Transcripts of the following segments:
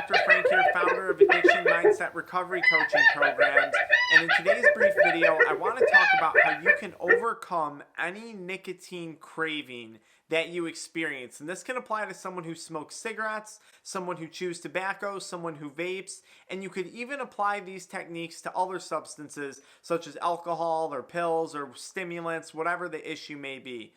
Dr. Frank here, founder of Addiction Mindset Recovery Coaching Programs. And in today's brief video, I want to talk about how you can overcome any nicotine craving that you experience. And this can apply to someone who smokes cigarettes, someone who chews tobacco, someone who vapes, and you could even apply these techniques to other substances such as alcohol or pills or stimulants, whatever the issue may be.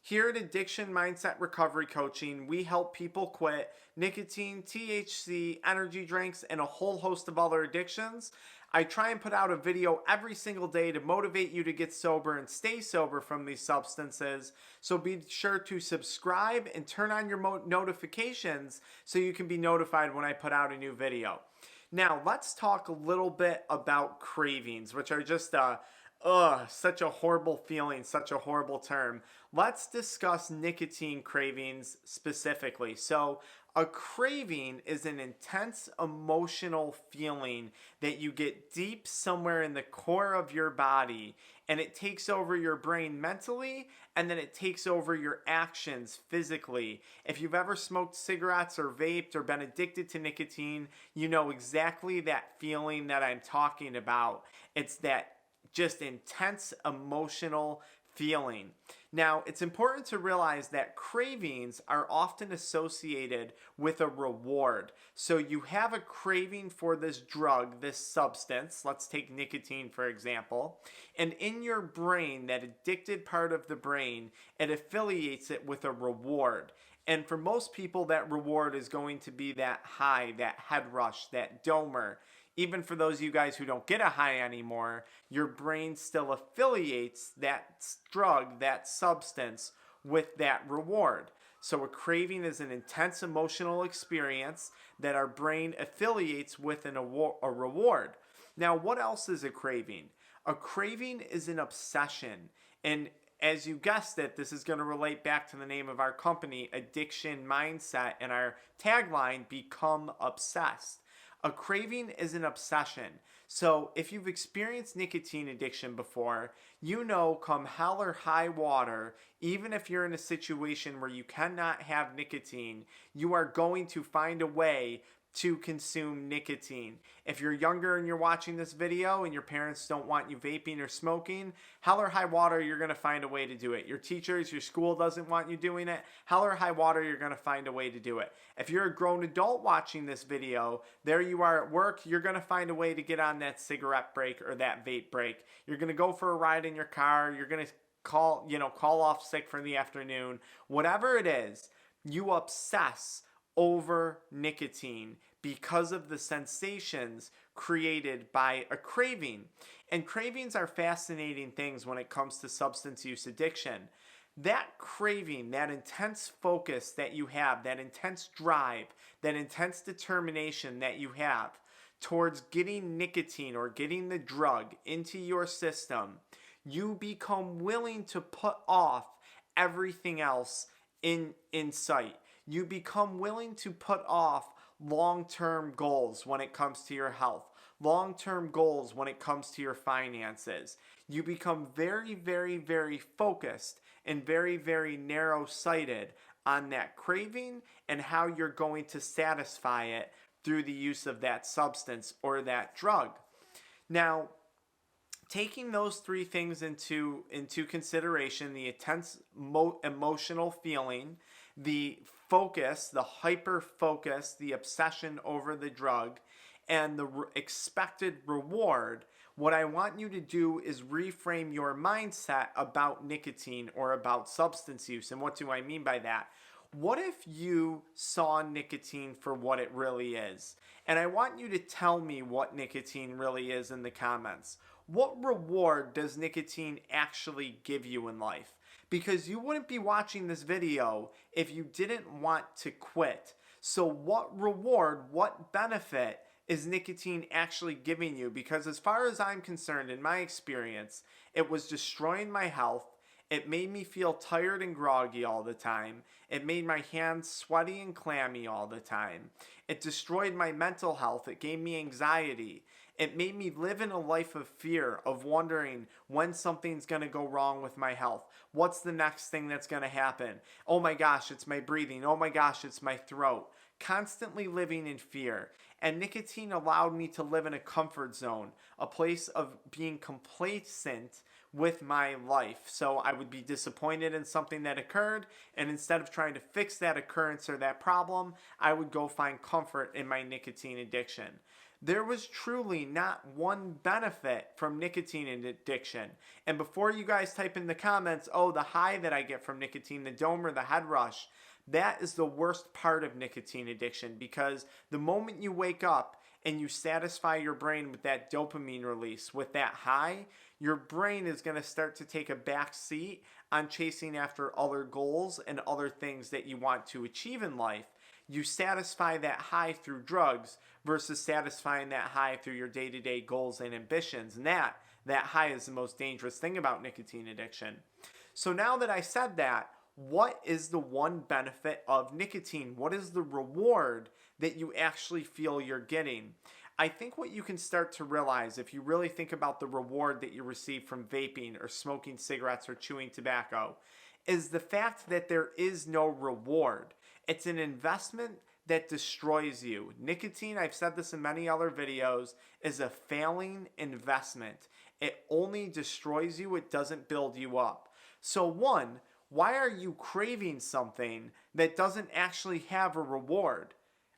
Here at Addiction Mindset Recovery Coaching, we help people quit nicotine, THC, energy drinks, and a whole host of other addictions. I try and put out a video every single day to motivate you to get sober and stay sober from these substances. So be sure to subscribe and turn on your notifications so you can be notified when I put out a new video. Now, let's talk a little bit about cravings, which are just such a horrible feeling, such a horrible term. Let's discuss nicotine cravings specifically. So, a craving is an intense emotional feeling that you get deep somewhere in the core of your body, and it takes over your brain mentally, and then it takes over your actions physically. If you've ever smoked cigarettes or vaped or been addicted to nicotine, you know exactly that feeling that I'm talking about. It's that just intense emotional feeling. Now, it's important to realize that cravings are often associated with a reward. So you have a craving for this drug, this substance. Let's take nicotine, for example. And in your brain, that addicted part of the brain, it affiliates it with a reward. And for most people, that reward is going to be that high, that head rush, that domer. Even for those of you guys who don't get a high anymore, your brain still affiliates that drug, that substance, with that reward. So a craving is an intense emotional experience that our brain affiliates with a reward. Now, what else is a craving? A craving is an obsession. And as you guessed it, this is going to relate back to the name of our company, Addiction Mindset, and our tagline, Become Obsessed. A craving is an obsession. So if you've experienced nicotine addiction before, you know come hell or high water, even if you're in a situation where you cannot have nicotine, you are going to find a way to consume nicotine. If you're younger and you're watching this video and your parents don't want you vaping or smoking, hell or high water, you're going to find a way to do it. Your teachers, your school doesn't want you doing it. Hell or high water, you're going to find a way to do it. If you're a grown adult watching this video, there you are at work, you're going to find a way to get on that cigarette break or that vape break. You're going to go for a ride in your car. You're going to call off sick for the afternoon. Whatever it is, you obsess over nicotine because of the sensations created by a craving. And cravings are fascinating things when it comes to substance use addiction. That craving, that intense focus that you have, that intense drive, that intense determination that you have towards getting nicotine or getting the drug into your system, you become willing to put off everything else in sight. You become willing to put off long-term goals when it comes to your health, long-term goals when it comes to your finances. You become very, very, very focused and very, very narrow-sighted on that craving and how you're going to satisfy it through the use of that substance or that drug. Now, taking those three things into consideration, the intense emotional feeling, the focus, the hyper focus, the obsession over the drug, and the expected reward, what I want you to do is reframe your mindset about nicotine or about substance use. And what do I mean by that? What if you saw nicotine for what it really is? And I want you to tell me what nicotine really is in the comments. What reward does nicotine actually give you in life? Because you wouldn't be watching this video if you didn't want to quit. So what reward, what benefit is nicotine actually giving you? Because as far as I'm concerned, in my experience, it was destroying my health. It made me feel tired and groggy all the time. It made my hands sweaty and clammy all the time. It destroyed my mental health. It gave me anxiety. It made me live in a life of fear, of wondering when something's going to go wrong with my health. What's the next thing that's going to happen? Oh my gosh, it's my breathing. Oh my gosh, it's my throat. constantly living in fear. And nicotine allowed me to live in a comfort zone, a place of being complacent with my life. So I would be disappointed in something that occurred, and instead of trying to fix that occurrence or that problem, I would go find comfort in my nicotine addiction. There was truly not one benefit from nicotine addiction. And before you guys type in the comments, oh, the high that I get from nicotine, the dome or the head rush, that is the worst part of nicotine addiction, because the moment you wake up and you satisfy your brain with that dopamine release, with that high, your brain is going to start to take a back seat on chasing after other goals and other things that you want to achieve in life. You satisfy that high through drugs versus satisfying that high through your day-to-day goals and ambitions. And that high is the most dangerous thing about nicotine addiction. So now that I said that, what is the one benefit of nicotine? What is the reward that you actually feel you're getting? I think what you can start to realize, if you really think about the reward that you receive from vaping or smoking cigarettes or chewing tobacco, is the fact that there is no reward. It's an investment that destroys you. Nicotine, I've said this in many other videos, is a failing investment. It only destroys you, it doesn't build you up. So one, why are you craving something that doesn't actually have a reward?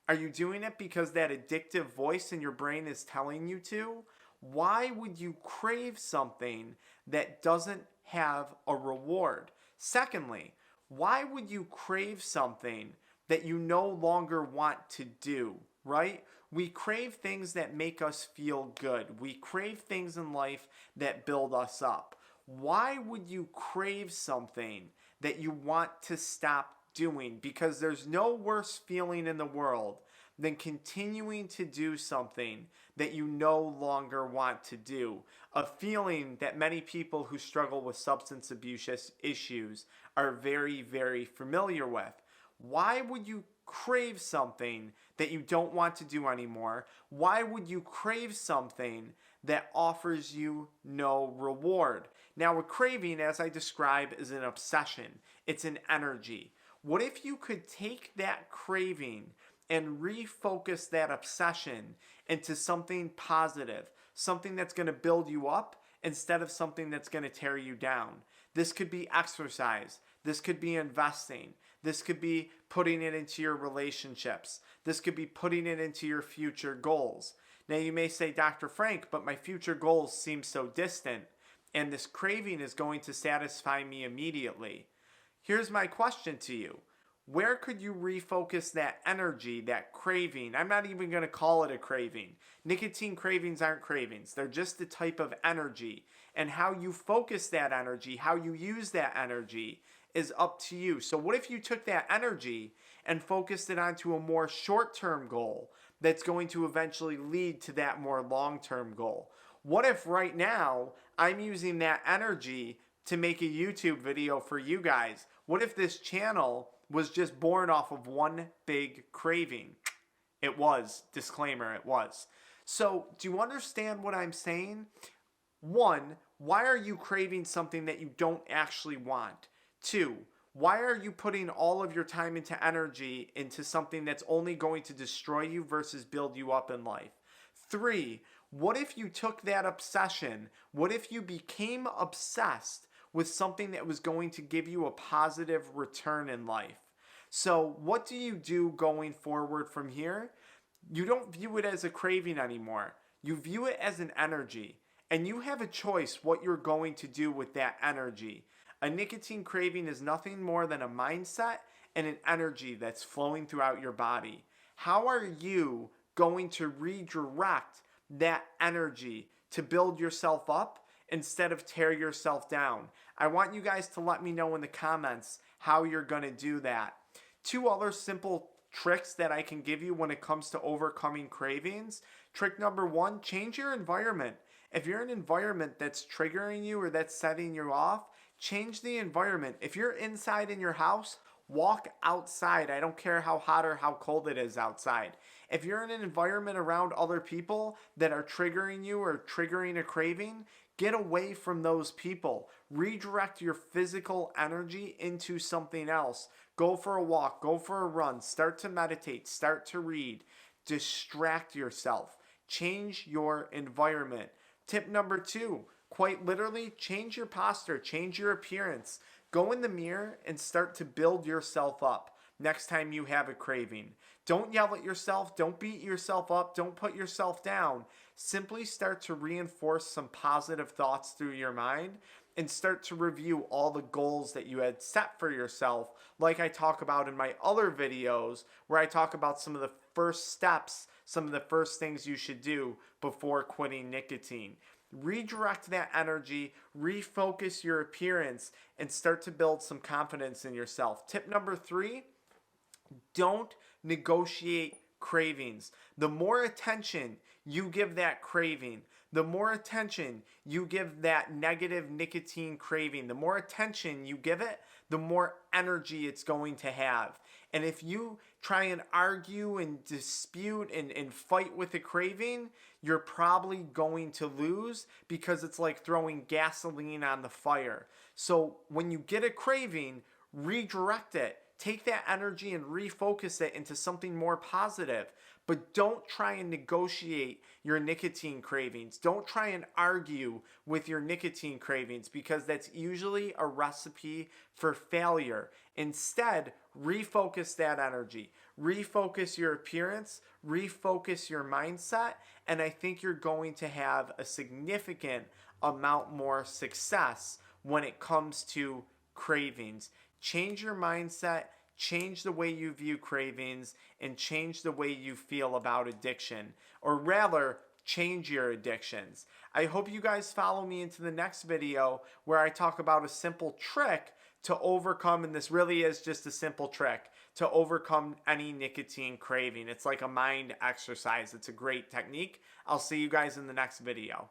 Are you doing it because that addictive voice in your brain is telling you to? Why would you crave something that doesn't have a reward? Secondly, why would you crave something that you no longer want to do, right? We crave things that make us feel good. We crave things in life that build us up. Why would you crave something that you want to stop doing? Because there's no worse feeling in the world than continuing to do something that you no longer want to do. A feeling that many people who struggle with substance abuse issues are very, very familiar with. Why would you crave something that you don't want to do anymore? Why would you crave something that offers you no reward? Now, a craving, as I describe, is an obsession. It's an energy. What if you could take that craving and refocus that obsession into something positive, something that's going to build you up instead of something that's going to tear you down? This could be exercise. This could be investing. This could be putting it into your relationships. This could be putting it into your future goals. Now you may say, Dr. Frank, but my future goals seem so distant, and this craving is going to satisfy me immediately. Here's my question to you. Where could you refocus that energy, that craving? I'm not even going to call it a craving. Nicotine cravings aren't cravings. They're just the type of energy. And how you focus that energy, how you use that energy is up to you. So what if you took that energy and focused it onto a more short-term goal that's going to eventually lead to that more long-term goal? What if right now I'm using that energy to make a YouTube video for you guys? What if this channel was just born off of one big craving? It was. Disclaimer, it was. So do you understand what I'm saying? One, why are you craving something that you don't actually want? Two, why are you putting all of your time into energy into something that's only going to destroy you versus build you up in life? Three, what if you took that obsession? What if you became obsessed with something that was going to give you a positive return in life? So what do you do going forward from here? You don't view it as a craving anymore. You view it as an energy. And you have a choice what you're going to do with that energy. A nicotine craving is nothing more than a mindset and an energy that's flowing throughout your body. How are you going to redirect that energy to build yourself up instead of tear yourself down? I want you guys to let me know in the comments how you're going to do that. Two other simple tricks that I can give you when it comes to overcoming cravings. Trick number one, change your environment. If you're in an environment that's triggering you or that's setting you off, change the environment. If you're inside in your house, Walk outside. I don't care how hot or how cold it is outside. If you're in an environment around other people that are triggering you or triggering a craving, get away from those people. Redirect your physical energy into something else. Go for a walk, go for a run, start to meditate, start to read. Distract yourself. Change your environment. Tip number 2, quite literally, change your posture, change your appearance. Go in the mirror and start to build yourself up next time you have a craving. Don't yell at yourself, don't beat yourself up, don't put yourself down. Simply start to reinforce some positive thoughts through your mind and start to review all the goals that you had set for yourself, like I talk about in my other videos, where I talk about some of the first steps, some of the first things you should do before quitting nicotine. Redirect that energy, refocus your appearance, and start to build some confidence in yourself. Tip number 3, don't negotiate cravings. The more attention you give that craving, the more attention you give that negative nicotine craving, the more attention you give it, the more energy it's going to have. And if you try and argue and dispute and fight with the craving, you're probably going to lose, because it's like throwing gasoline on the fire. So when you get a craving, redirect it. Take that energy and refocus it into something more positive. But don't try and negotiate your nicotine cravings. Don't try and argue with your nicotine cravings, because that's usually a recipe for failure. Instead, refocus that energy. Refocus your appearance. Refocus your mindset. And I think you're going to have a significant amount more success when it comes to cravings. Change your mindset, change the way you view cravings, and change the way you feel about addiction. Or rather, change your addictions. I hope you guys follow me into the next video, where I talk about a simple trick to overcome, and this really is just a simple trick, to overcome any nicotine craving. It's like a mind exercise. It's a great technique. I'll see you guys in the next video.